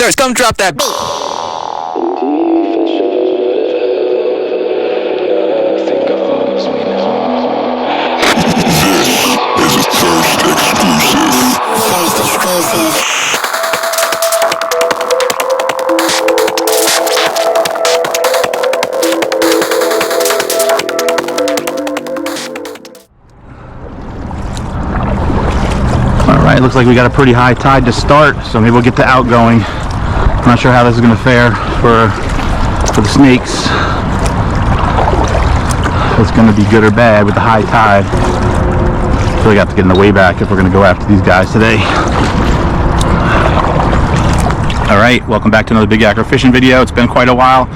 Stars, come drop that beat. Alright, looks like we got a pretty high tide to start, so maybe we'll get to outgoing. I'm not sure how this is going to fare for the snakes. If it's going to be good or bad with the high tide. So we got to get in the way back if we're going to go after these guys today. Alright, welcome back to another Big Acro fishing video. It's been quite a while.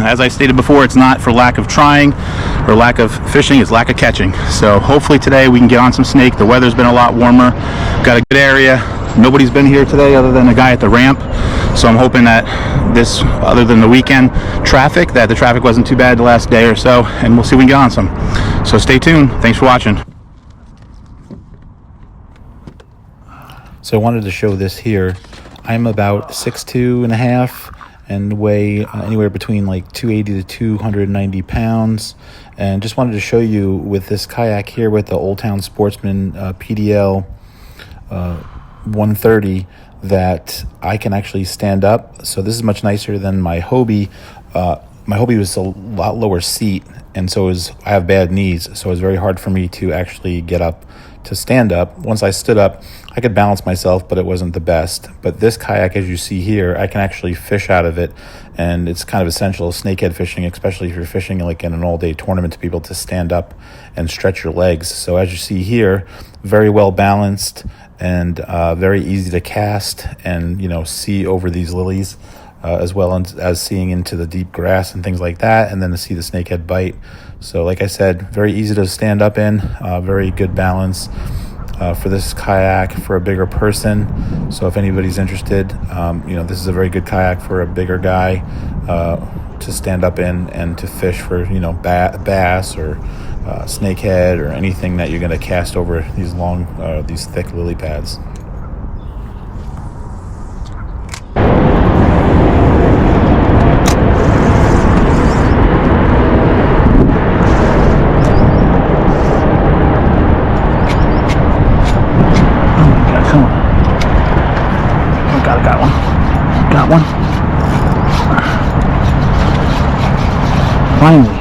As I stated before, it's not for lack of trying or lack of fishing, it's lack of catching. So hopefully today we can get on some snake. The weather's been a lot warmer. Got a good area. Nobody's been here today other than a guy at the ramp. So I'm hoping that this, other than the weekend traffic, that the traffic wasn't too bad the last day or so, and we'll see if we can get on some. So stay tuned. Thanks for watching. So I wanted to show this here. I'm about 6'2.5" and weigh anywhere between like 280 to 290 pounds, and just wanted to show you with this kayak here with the Old Town Sportsman PDL 130 that I can actually stand up. So this is much nicer than my Hobie. My Hobie was a lot lower seat, and so I have bad knees, so it was very hard for me to actually get up to stand up. Once I stood up, I could balance myself, but it wasn't the best. But this kayak, as you see here, I can actually fish out of it, and it's kind of essential snakehead fishing, especially if you're fishing like in an all-day tournament, to be able to stand up and stretch your legs. So as you see here, very well balanced and very easy to cast and, you know, see over these lilies, as well as seeing into the deep grass and things like that, and then to see the snakehead bite. So like I said, very easy to stand up in, very good balance for this kayak for a bigger person. So if anybody's interested, you know, this is a very good kayak for a bigger guy to stand up in and to fish for, you know, bass or snakehead or anything that you're going to cast over these long, these thick lily pads. Finally.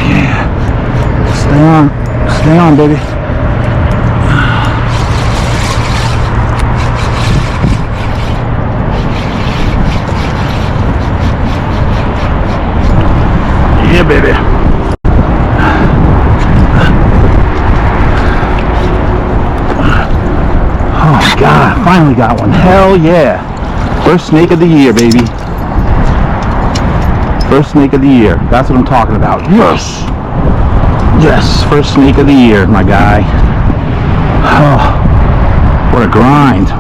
Yeah. Stay on, baby. Yeah, baby. Oh, God. Finally got one. Hell yeah. First snake of the year, baby. First snake of the year. That's what I'm talking about. Yes! Yes, first snake of the year, my guy. Oh, what a grind.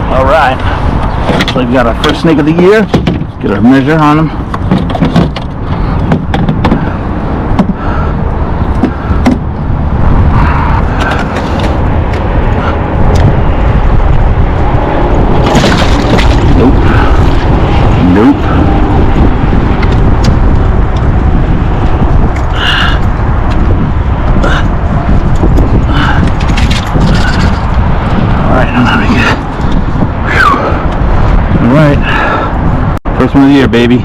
Alright. So we got our first snake of the year. Get our measure on him. Nope. First one of the year, baby.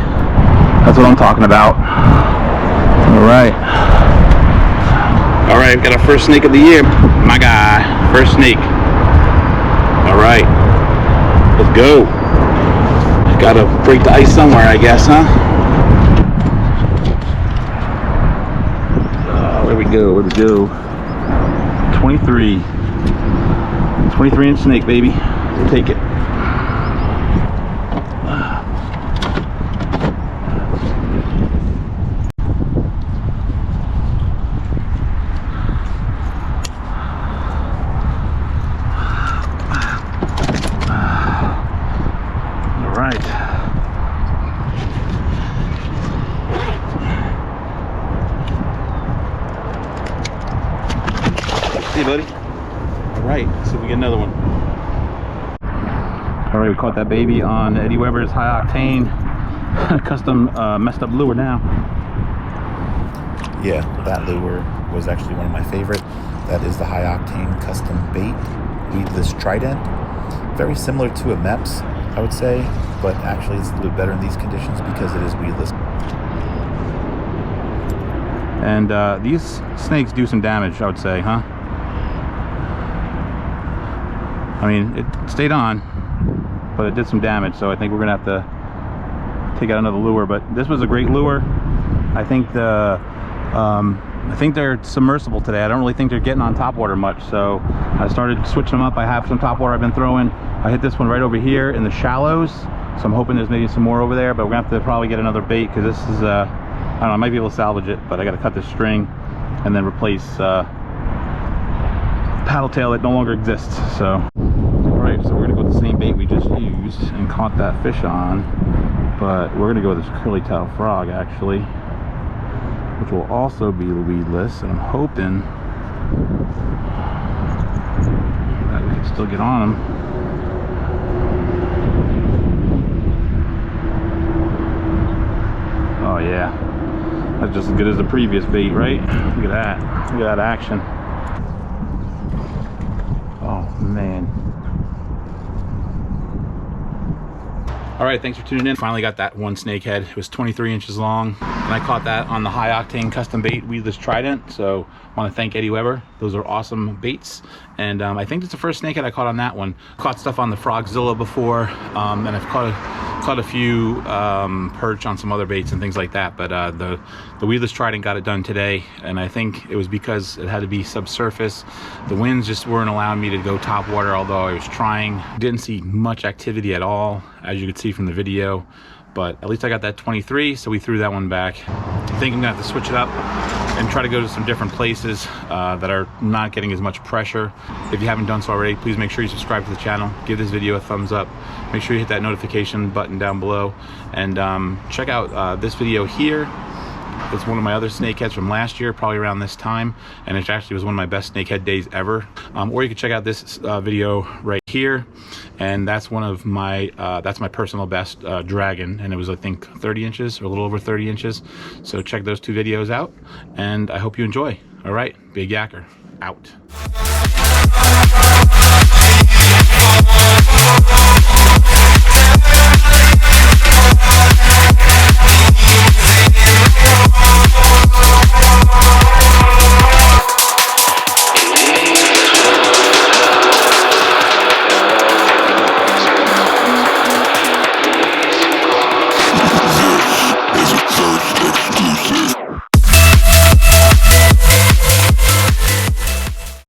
That's what I'm talking about. Alright. Alright, we've got our first snake of the year. My guy. First snake. Alright. Let's go. Gotta break the ice somewhere, I guess, huh? Where we go? Where we go? 23. 23-inch snake, baby. We'll take it. Hey, buddy. All right, so we get another one. All right, we caught that baby on Eddie Weber's high octane custom messed up lure now. Yeah, that lure was actually one of my favorite. That is the high octane custom bait, weedless trident. Very similar to a Mepps, I would say, but actually it's a little bit better in these conditions because it is weedless. And these snakes do some damage, I would say, huh? I mean, it stayed on, but it did some damage, so I think we're gonna have to take out another lure. But this was a great lure. I think they're submersible today. I don't really think they're getting on top water much, so I started switching them up. I have some top water I've been throwing. I hit this one right over here in the shallows, so I'm hoping there's maybe some more over there, but we're gonna have to probably get another bait because this is I don't know, I might be able to salvage it, but I gotta cut this string and then replace paddle tail that no longer exists. So alright, so we're gonna go with the same bait we just used and caught that fish on, but we're gonna go with this curly tail frog actually, which will also be weedless, and I'm hoping that we can still get on them. Oh yeah, that's just as good as the previous bait, right? Look at that. Look at that action. Oh man. All right, thanks for tuning in. Finally got that one snakehead. It was 23 inches long, and I caught that on the high octane custom bait weedless trident. So I want to thank Eddie Weber. Those are awesome baits, and I think it's the first snakehead I caught on that one. Caught stuff on the Frogzilla before, and I've caught a few perch on some other baits and things like that, but the weedless trident got it done today, and I think it was because it had to be subsurface. The winds just weren't allowing me to go top water, although I was trying. Didn't see much activity at all, as you could see from the video, but at least I got that 23, so we threw that one back. I think I'm gonna have to switch it up and try to go to some different places that are not getting as much pressure. If you haven't done so already, please make sure you subscribe to the channel, give this video a thumbs up, make sure you hit that notification button down below, and check out this video here. It's one of my other snakeheads from last year, probably around this time, and it actually was one of my best snakehead days ever. Or you can check out this video right here, and that's one of my that's my personal best dragon, and it was, I think, 30 inches or a little over 30 inches. So check those two videos out, and I hope you enjoy. All right, Big Yakker out.